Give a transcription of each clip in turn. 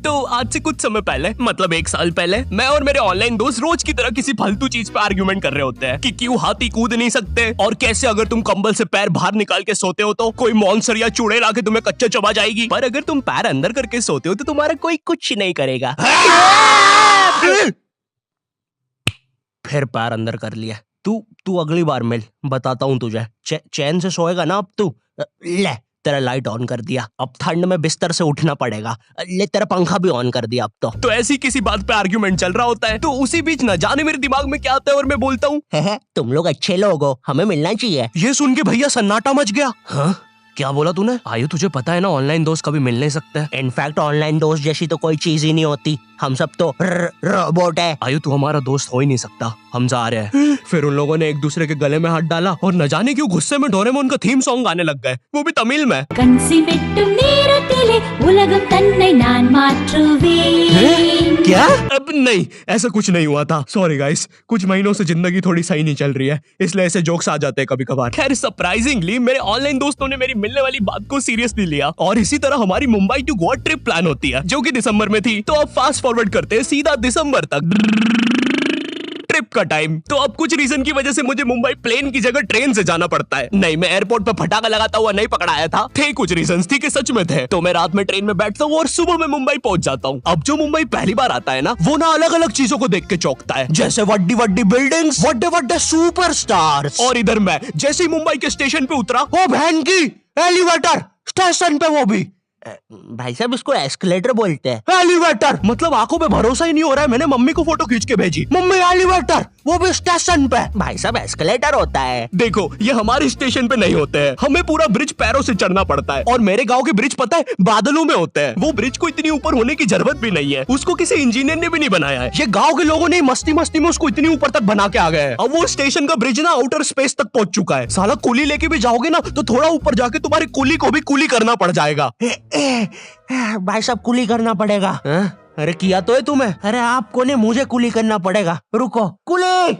तो आज से कुछ समय पहले, मतलब 1 साल पहले, मैं और मेरे ऑनलाइन दोस्त रोज की तरह किसी फालतू चीज पे आर्ग्यूमेंट कर रहे होते हैं कि क्यों हाथी कूद नहीं सकते और कैसे अगर तुम कंबल से पैर बाहर निकाल के सोते हो तो कोई मॉन्स्टर या चुड़ैल आके तुम्हें कच्चा चबा जाएगी, पर अगर तुम पैर अंदर करके सोते हो तो तुम्हारा कोई कुछ नहीं करेगा। फिर पैर अंदर कर लिया। तू अगली बार मिल, बताता हूँ तुझे। चैन से सोएगा ना अब तू। ले तेरा लाइट ऑन कर दिया, अब ठंड में बिस्तर से उठना पड़ेगा। ले तेरा पंखा भी ऑन कर दिया अब तो ऐसी किसी बात पे आर्ग्यूमेंट चल रहा होता है, तो उसी बीच न जाने मेरे दिमाग में क्या आता है और मैं बोलता हूँ, तुम लोग अच्छे लोग हो, हमें मिलना चाहिए। ये सुन के भैया सन्नाटा मच गया। हाँ क्या बोला तूने? आयु तुझे पता है ना ऑनलाइन दोस्त कभी मिल नहीं सकते। इनफैक्ट ऑनलाइन दोस्त जैसी तो कोई चीज ही नहीं होती, हम सब तो रोबोट है। आयु तू हमारा दोस्त हो ही नहीं सकता, हम जा रहे हैं। फिर उन लोगों ने एक दूसरे के गले में हाथ डाला और न जाने क्यों गुस्से में डोरेमोन का थीम सॉन्ग गाने लग गए, वो भी तमिल में। क्या? अब नहीं, ऐसा कुछ नहीं हुआ था। सॉरी गाइस, कुछ महीनों से जिंदगी थोड़ी सही नहीं चल रही है, इसलिए ऐसे जोक्स आ जाते हैं कभी कभार। खैर सरप्राइजिंगली मेरे ऑनलाइन दोस्तों ने मेरी मिलने वाली बात को सीरियसली लिया और इसी तरह हमारी Mumbai to Goa trip plan होती है, जो कि दिसंबर में थी। तो अब फास्ट फॉरवर्ड करते हैं सीधा दिसंबर तक ट्रिप का टाइम। तो अब कुछ रीजन की वजह से मुझे मुंबई प्लेन की जगह ट्रेन से जाना पड़ता है। नहीं, मैं एयरपोर्ट पर फटाका लगाता हुआ नहीं पकड़ाया था, थे कुछ रीजंस, थी कि सच में थे। तो मैं रात में ट्रेन में बैठता हूँ और सुबह में मुंबई पहुंच जाता हूँ। अब जो मुंबई पहली बार आता है ना, वो ना अलग अलग चीजों को देख के चौंकता है, जैसे वड्डी वड्डी बिल्डिंग्स, वड्डे वड्डे सुपरस्टार्स। और इधर मैं जैसे ही मुंबई के स्टेशन पे उतरा, ओ बहन की एलिवेटर स्टेशन पे, वो भी भाई साहब इसको एस्केलेटर बोलते हैं। एलिवेटर मतलब आंखों पे भरोसा ही नहीं हो रहा है। मैंने मम्मी को फोटो खींच के भेजी, मम्मी एलिवेटर, वो भी स्टेशन पे। भाई साहब एस्केलेटर होता है। देखो ये हमारे स्टेशन पे नहीं होते हैं, हमें पूरा ब्रिज पैरों से चढ़ना पड़ता है। और मेरे गांव के ब्रिज पता है बादलों में होते हैं। वो ब्रिज को इतनी ऊपर होने की जरूरत भी नहीं है, उसको किसी इंजीनियर ने भी नहीं बनाया है। ये गाँव के लोगों ने मस्ती मस्ती में उसको इतनी ऊपर तक बना के आ गए। अब वो स्टेशन का ब्रिज ना आउटर स्पेस तक पहुंच चुका है। साला कुली लेके भी जाओगे ना तो थोड़ा ऊपर जाके तुम्हारी कुली को भी कुली करना पड़ जाएगा। भाई साहब कुली करना पड़ेगा। अरे किया तो है तुम्हें। अरे आपको ने मुझे कुली करना पड़ेगा। रुको, कुली।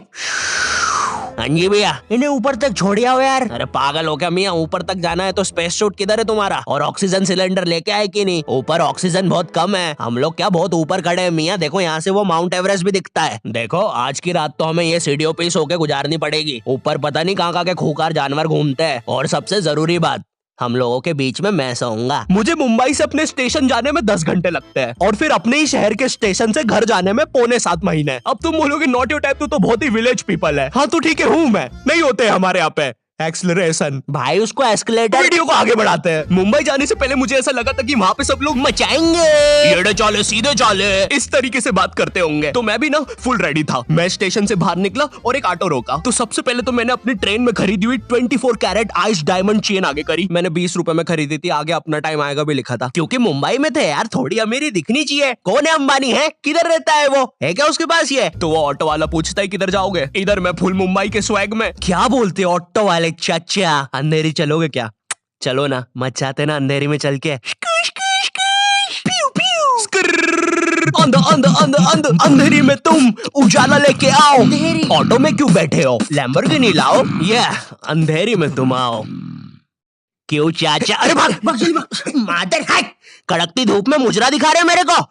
हाँ जी भैया, इन्हें ऊपर तक छोड़िया हो यार। अरे पागल हो क्या मियाँ, ऊपर तक जाना है तो स्पेस सूट किधर है तुम्हारा? और ऑक्सीजन सिलेंडर लेके आए कि नहीं? ऊपर ऑक्सीजन बहुत कम है, हम लोग क्या बहुत ऊपर खड़े हैं मियाँ। देखो यहाँ से वो माउंट एवरेस्ट भी दिखता है। देखो आज की रात तो हमें ये सीढ़ियों पे सो के गुजारनी पड़ेगी। ऊपर पता नहीं कहाँ के खूंखार जानवर घूमते हैं। और सबसे जरूरी बात, हम लोगों के बीच में मैं सोऊंगा। मुझे मुंबई से अपने स्टेशन जाने में 10 घंटे लगते हैं और फिर अपने ही शहर के स्टेशन से घर जाने में 6.25 महीने। अब तुम बोलोगे नॉट योर टाइप, तो बहुत ही विलेज पीपल है। हाँ तो ठीक है, हूँ मैं, नहीं होते हमारे यहाँ पे एक्सेलरेशन। भाई उसको एस्केलेटर। वीडियो को आगे बढ़ाते हैं। मुंबई जाने से पहले मुझे ऐसा लगा था कि वहाँ पे सब लोग मचाएंगे, एड़े चाले सीधे चाले, इस तरीके से बात करते होंगे। तो मैं भी ना फुल रेडी था। मैं स्टेशन से बाहर निकला और एक ऑटो रोका। तो सबसे पहले तो मैंने अपनी ट्रेन में खरीदी हुई 24 कैरेट आइस डायमंड चेन आगे करी। मैंने 20 रुपए में खरीदी थी, आगे अपना टाइम आएगा भी लिखा था, क्योंकि मुंबई में थे यार, थोड़ी अमीरी दिखनी चाहिए। कौन है अंबानी? है किधर रहता है वो? है क्या उसके पास ये? तो वो ऑटो वाला पूछता है किधर जाओगे? इधर मैं फुल मुंबई के स्वैग में। क्या बोलते ऑटो वाले चाचा, अंधेरी चलोगे क्या? चलो ना, मचाते ना अंधेरी में चल के। अंधेरी में तुम उजाला लेके आओ। ऑटो में क्यों बैठे हो? लैम्बोर्गिनी लाओ। ये अंधेरी में तुम आओ। क्यों चाचा? अरे भाग मादर है, कड़कती धूप में मुजरा दिखा रहे मेरे को।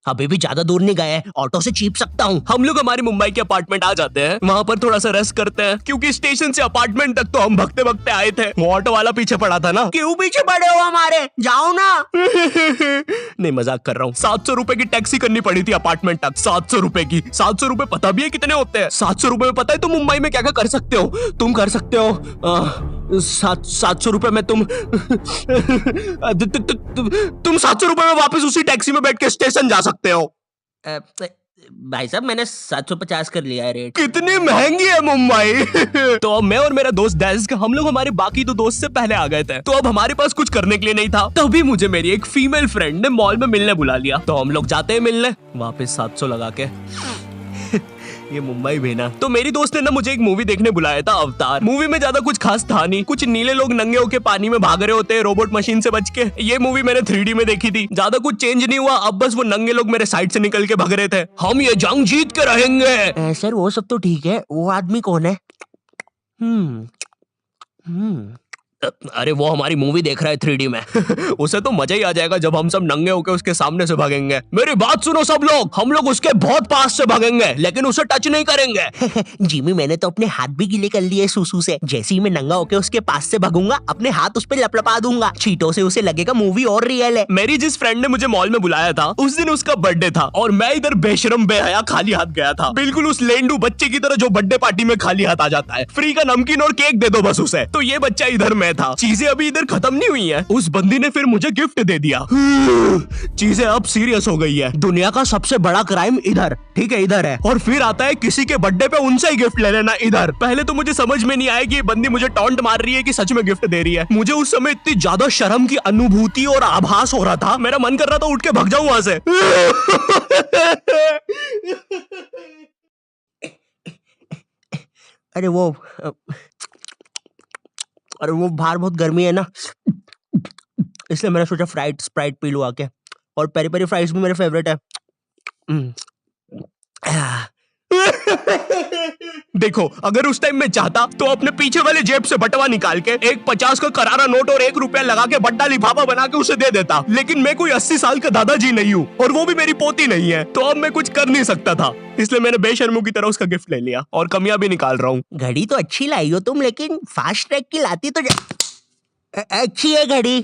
अभी भी ज्यादा दूर नहीं गए, ऑटो से चीप सकता हूँ। हम लोग हमारी मुंबई के अपार्टमेंट आ जाते हैं, वहाँ पर थोड़ा सा रेस्ट करते हैं, क्योंकि स्टेशन से अपार्टमेंट तक तो हम भगते भगते आए थे। वो ऑटो वाला पीछे पड़ा था ना। क्यों पीछे पड़े हो हमारे? जाओ ना। नहीं मजाक कर रहा हूँ। 700 रुपए की टैक्सी करनी पड़ी थी अपार्टमेंट तक। 700 रुपए की। 700 रुपए पता भी है कितने होते हैं? 700 रुपए में पता है तुम मुंबई में क्या क्या कर सकते हो? तुम कर सकते हो 700 रुपए में तुम 700 रुपए में वापस उसी टैक्सी में बैठ के स्टेशन जा सकते हो। भाई साहब मैंने 750 कर लिया है रेट। कितनी महंगी है मुंबई। तो अब मैं और मेरा दोस्त डेस्क, हम लोग हमारे बाकी 2 दोस्त से पहले आ गए थे। तो अब हमारे पास कुछ करने के लिए नहीं था। तभी मुझे मेरी एक फीमेल फ्रेंड ने मॉल में मिलने बुला लिया। तो हम लोग जाते हैं मिलने, वापस 700 लगा के। ये मुंबई भी ना। तो मेरी दोस्त ने ना मुझे एक मूवी देखने बुलाया था, अवतार। मूवी में ज्यादा कुछ खास था नहीं, कुछ नीले लोग नंगे होके पानी में भाग रहे होते हैं रोबोट मशीन से बच के। ये मूवी मैंने 3D में देखी थी, ज्यादा कुछ चेंज नहीं हुआ। अब बस वो नंगे लोग मेरे साइड से निकल के भाग रहे थे। हम ये जंग जीत के रहेंगे। सर वो सब तो ठीक है, वो आदमी कौन है? अरे वो हमारी मूवी देख रहा है 3D में। उसे तो मजा ही आ जाएगा जब हम सब नंगे होकर उसके सामने से भागेंगे। मेरी बात सुनो सब लोग, हम लोग उसके बहुत पास से भागेंगे लेकिन उसे टच नहीं करेंगे। जिमी मैंने तो अपने हाथ भी गीले कर लिए सुसु से। जैसे ही मैं नंगा होकर उसके पास से भागूंगा अपने हाथ उस पे लपलपा दूंगा, छींटों से उसे लगेगा मूवी और रियल है। मेरी जिस फ्रेंड ने मुझे मॉल में बुलाया था उस दिन उसका बर्थडे था और मैं इधर बेशरम बेहया खाली हाथ गया था, बिल्कुल उस लेंडू बच्चे की तरह जो बर्थडे पार्टी में खाली हाथ आ जाता है। फ्री का नमकीन और केक दे दो बस उसे। तो ये बच्चा इधर मैं था। चीजें अभी इधर खत्म नहीं हुई हैं। उस बंदी ने फिर मुझे गिफ्ट दे दिया। चीजें अब सीरियस हो गई है। दुनिया का सबसे बड़ा क्राइम इधर, ठीक है इधर है, और फिर आता है किसी के बर्थडे पे उनसे ही गिफ्ट ले लेना इधर। पहले तो मुझे समझ में नहीं आया कि ये बंदी मुझे टॉन्ट मार रही है कि सच में गिफ्ट दे रही है। मुझे उस समय इतनी ज्यादा शर्म की अनुभूति और आभास हो रहा था, मेरा मन कर रहा था उठ के भाग जाऊं वहां से। अरे वो बाहर बहुत गर्मी है ना, इसलिए मैंने सोचा स्प्राइट पी लूं आके। और पेरी पेरी फ्राइज भी मेरे फेवरेट है। देखो अगर उस टाइम में चाहता तो अपने पीछे वाले जेब से बटवा निकाल के एक 50 का करारा नोट और 1 रुपया लगा के बड्डा लिफाफा बना के उसे दे देता, लेकिन मैं कोई 80 साल का दादाजी नहीं हूँ और वो भी मेरी पोती नहीं है, तो अब मैं कुछ कर नहीं सकता था। इसलिए मैंने बेशर्मों की तरह उसका गिफ्ट ले लिया और कमियां भी निकाल रहा हूँ। घड़ी तो अच्छी लाई हो तुम, लेकिन फास्ट ट्रैक की लाती तो अच्छी है घड़ी।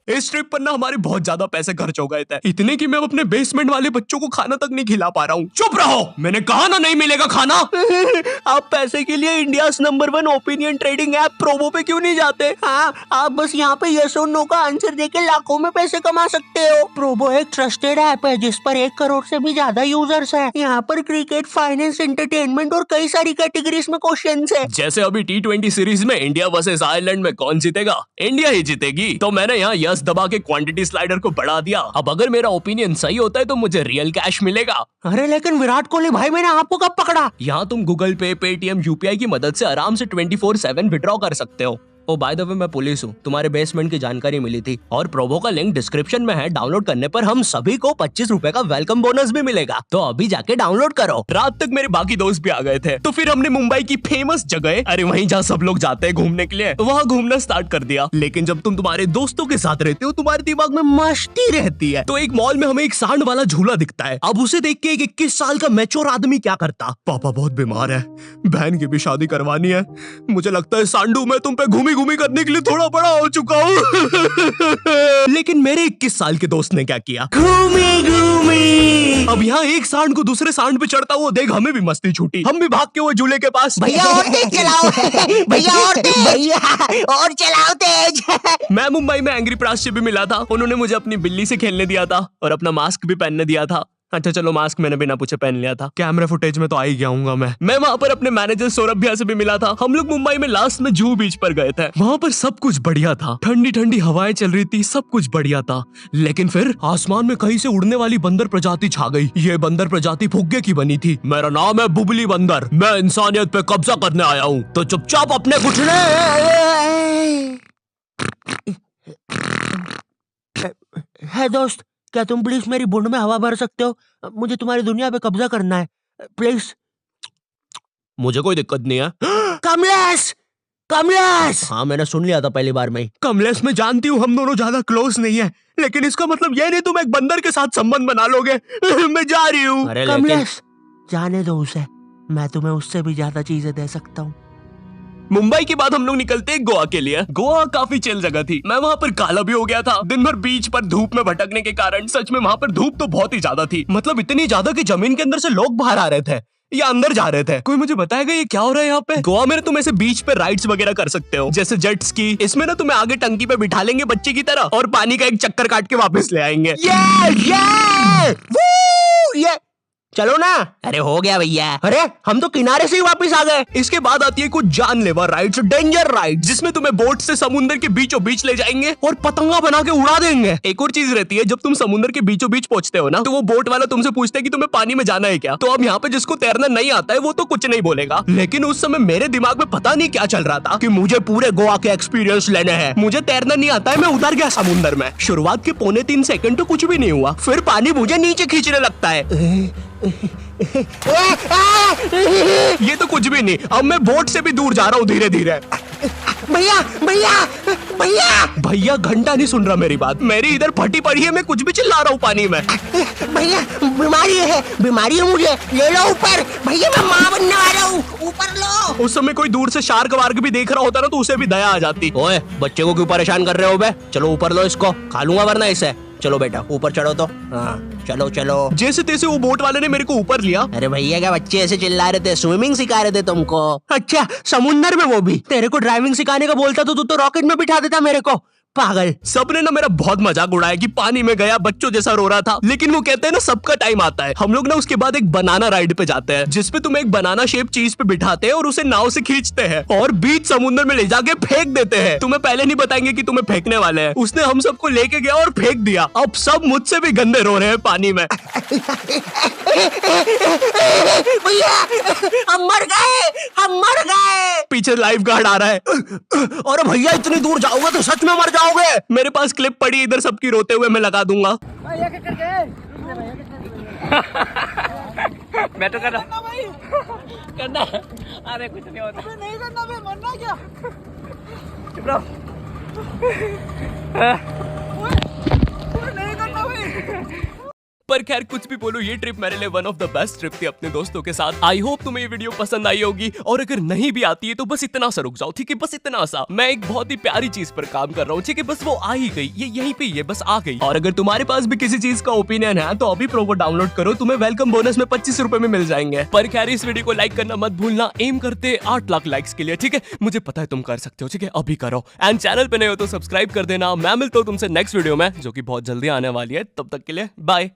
इस ट्रिप पर ना हमारे बहुत ज्यादा पैसे खर्च हो गए थे, इतने कि मैं अपने बेसमेंट वाले बच्चों को खाना तक नहीं खिला पा रहा हूँ। चुप रहो, मैंने कहा ना नहीं मिलेगा खाना। आप पैसे के लिए India number 1 opinion trading app Probo पे क्यों नहीं जाते? हाँ, आप बस यहाँ पे यस और नो का आंसर देके लाखों में पैसे कमा सकते हो। प्रोबो एक ट्रस्टेड ऐप है जिस पर 1 करोड़ से भी ज्यादा यूजर्स हैं। यहाँ पर क्रिकेट, फाइनेंस, एंटरटेनमेंट और कई सारी कैटेगरीज में क्वेश्चंस है। जैसे अभी T20 सीरीज में इंडिया वर्सेस आयरलैंड में कौन जीतेगा? इंडिया ही जीतेगी। तो मैंने यहाँ यस दबा के क्वांटिटी स्लाइडर को बढ़ा दिया। अब अगर मेरा ओपिनियन सही होता है तो मुझे रियल कैश मिलेगा। अरे लेकिन विराट कोहली भाई, मैंने आपको कब पकड़ा? यहाँ तुम गूगल पे, पेटीएम, यूपीआई की मदद से आराम से 24/7 विड्रॉ कर सकते हो। ओ बाय द वे मैं पुलिस हूँ, तुम्हारे बेसमेंट की जानकारी मिली थी और प्रोबो का लिंक डिस्क्रिप्शन में है। डाउनलोड करने पर हम सभी को 25 रुपए का वेलकम बोनस भी मिलेगा, तो अभी जाके डाउनलोड करो। रात तक मेरे बाकी दोस्त भी आ गए थे, तो फिर हमने मुंबई की फेमस जगह, अरे वहीं जहाँ सब लोग जाते हैं घूमने के लिए, वहाँ घूमना स्टार्ट कर दिया। लेकिन जब तुम तुम्हारे दोस्तों के साथ रहते हो तुम्हारे दिमाग में मस्ती रहती है। तो एक मॉल में हमें एक सांड वाला झूला दिखता है। अब उसे देख के एक 21 साल का मैच्योर आदमी क्या करता? पापा बहुत बीमार है, बहन की भी शादी करवानी है, मुझे लगता है सांडू मैं तुम पे घूमी घूमी करने के लिए थोड़ा बड़ा हो चुका हूँ। लेकिन मेरे 21 साल के दोस्त ने क्या किया? घूमी घूमी। अब यहाँ एक सांड को दूसरे सांड पे चढ़ता हुआ देख हमें भी मस्ती छूटी। हम भी भाग के वो झूले के पास, भैया और तेज चलाओ, भैया और तेज, भैया और चलाओ तेज। मैं मुंबई में एंग्री प्रास से भी मिला था। उन्होंने मुझे अपनी बिल्ली से खेलने दिया था और अपना मास्क भी पहनने दिया था। अच्छा चलो मास्क मैंने बिना पूछे पहन लिया था, कैमरा फुटेज में तो आ ही गया हूँ मैं वहाँ पर अपने मैनेजर सौरभ भैया से भी मिला था। हम लोग मुंबई में लास्ट में जुहू बीच पर गए थे। वहाँ पर सब कुछ बढ़िया था, ठंडी ठंडी हवाएं चल रही थी, सब कुछ बढ़िया था। लेकिन फिर आसमान में कहीं से उड़ने वाली बंदर प्रजाति छा गई। ये बंदर प्रजाति फुग्गे की बनी थी। मेरा नाम है बुबली बंदर, मैं इंसानियत पे कब्जा करने आया हूँ, तो चुपचाप अपने घुटने। है दोस्त, क्या तुम प्लीज मेरी बूंद में हवा भर सकते हो? मुझे तुम्हारी दुनिया पे कब्जा करना है, प्लीज। मुझे कोई दिक्कत नहीं है। कमलेश, कमलेश। हाँ मैंने सुन लिया था पहली बार में ही। कमलेश मैं जानती हूँ हम दोनों ज्यादा क्लोज नहीं है, लेकिन इसका मतलब ये नहीं तुम एक बंदर के साथ संबंध बना लोगे। मैं जा रही हूँ। कमलेश जाने दो उसे, मैं तुम्हें उससे भी ज्यादा चीजें दे सकता हूँ। मुंबई के बाद हम लोग निकलते हैं गोवा के लिए। गोवा काफी चिल जगह थी। मैं वहाँ पर काला भी हो गया था दिन भर बीच पर धूप में भटकने के कारण। सच में वहाँ पर धूप तो बहुत ही ज्यादा थी, मतलब इतनी ज्यादा कि जमीन के अंदर से लोग बाहर आ रहे थे या अंदर जा रहे थे। कोई मुझे बताएगा ये क्या हो रहा है यहाँ पे? गोवा में तुम ऐसे बीच पे राइड्स वगैरह कर सकते हो, जैसे जेट स्की। इसमें ना तुम्हें आगे टंकी पे बिठा लेंगे बच्चे की तरह और पानी का एक चक्कर काट के वापस ले आएंगे। ये चलो ना। अरे हो गया भैया। अरे हम तो किनारे से ही वापस आ गए। इसके बाद आती है कुछ जानलेवा राइड्स, डेंजर राइड, जिसमें तुम्हें बोट से समुद्र के बीचों बीच ले जाएंगे और पतंगा बना के उड़ा देंगे। एक और चीज रहती है, जब तुम समुद्र के बीचों बीच पहुंचते हो ना, तो वो बोट वाला तुमसे पूछता है कि तुम्हें पानी में जाना है क्या। तो अब यहाँ पे जिसको तैरना नहीं आता है वो तो कुछ नहीं बोलेगा, लेकिन उस समय मेरे दिमाग में पता नहीं क्या चल रहा था कि मुझे पूरे गोवा के एक्सपीरियंस लेने हैं। मुझे तैरना नहीं आता है, मैं उतर गया समुद्र में। शुरुआत के 2.25 सेकंड तो कुछ भी नहीं हुआ, फिर पानी मुझे नीचे खींचने लगता है। ये तो कुछ भी नहीं, अब मैं बोट से भी दूर जा रहा हूँ धीरे धीरे। भैया भैया भैया भैया घंटा नहीं सुन रहा मेरी बात, मेरी इधर फटी पड़ी है, मैं कुछ भी चिल्ला रहा हूँ पानी में। भैया बीमारी है मुझे, ले लो ऊपर। भैया मैं माँ बनने वाला हूँ, ऊपर लो। उस समय कोई दूर से शार्क वार्क भी देख रहा होता ना तो उसे भी दया आ जाती। ओए बच्चे को क्यों परेशान कर रहे हो बे? चलो ऊपर लो इसको, खा लूंगा वरना इसे। चलो बेटा ऊपर चढ़ो तो। हाँ चलो चलो। जैसे तैसे वो बोट वाले ने मेरे को ऊपर लिया। अरे भैया क्या बच्चे ऐसे चिल्ला रहे थे? स्विमिंग सिखा रहे थे तुमको? अच्छा समुंदर में वो भी? तेरे को ड्राइविंग सिखाने का बोलता तो तू तो रॉकेट में बिठा देता मेरे को, पागल। सबने ना मेरा बहुत मजाक उड़ाया कि पानी में गया बच्चों जैसा रो रहा था, लेकिन वो कहते हैं ना सबका टाइम आता है। हम लोग ना उसके बाद एक बनाना राइड पे जाते हैं जिसपे तुम एक बनाना शेप चीज पे बिठाते हैं और उसे नाव से खींचते हैं और बीच समुद्र में ले जाके फेंक देते हैं। तुम्हें पहले नहीं बताएंगे कि तुम्हें फेंकने वाले हैं। उसने हम सबको लेके गया और फेंक दिया। अब सब मुझसे भी गंदे रो रहे हैं पानी में। भैया हम मर गए। पीछे लाइफ गार्ड आ रहा है। अरे भैया इतनी दूर जाओगे तो सच में मर जाओगे। मेरे पास क्लिप पड़ी इधर सबकी रोते हुए, मैं लगा दूंगा। मैं तो करना अरे कुछ नहीं होता, नहीं करना भाई, मरना क्या? चुप रहो। नहीं करना भाई। पर खैर कुछ भी बोलो, ये ट्रिप मेरे लिए one of the best trip थी अपने दोस्तों के साथ। आई होप तुम्हें ये वीडियो पसंद आई होगी, और अगर नहीं भी आती है तो बस इतना सा रुक जाओ, ठीक है? बस इतना सा। मैं एक बहुत ही प्यारी चीज पर काम कर रहा हूँ, ठीक है? बस वो आ ही गई, ये यहीं पे ये बस आ गई। और अगर तुम्हारे पास भी किसी चीज का ओपिनियन है तो अभी प्रोमो डाउनलोड करो, तुम्हें वेलकम बोनस में 25 रुपए में मिल जाएंगे। पर खैर इस वीडियो को लाइक करना मत भूलना, एम करते 8 लाख लाइक्स के लिए, ठीक है? मुझे पता है तुम कर सकते हो, ठीक है? अभी करो। एंड चैनल पे नए हो तो सब्सक्राइब कर देना। मैं मिलता हूँ तुमसे नेक्स्ट वीडियो में जो कि बहुत जल्दी आने वाली है। तब तक के लिए बाय।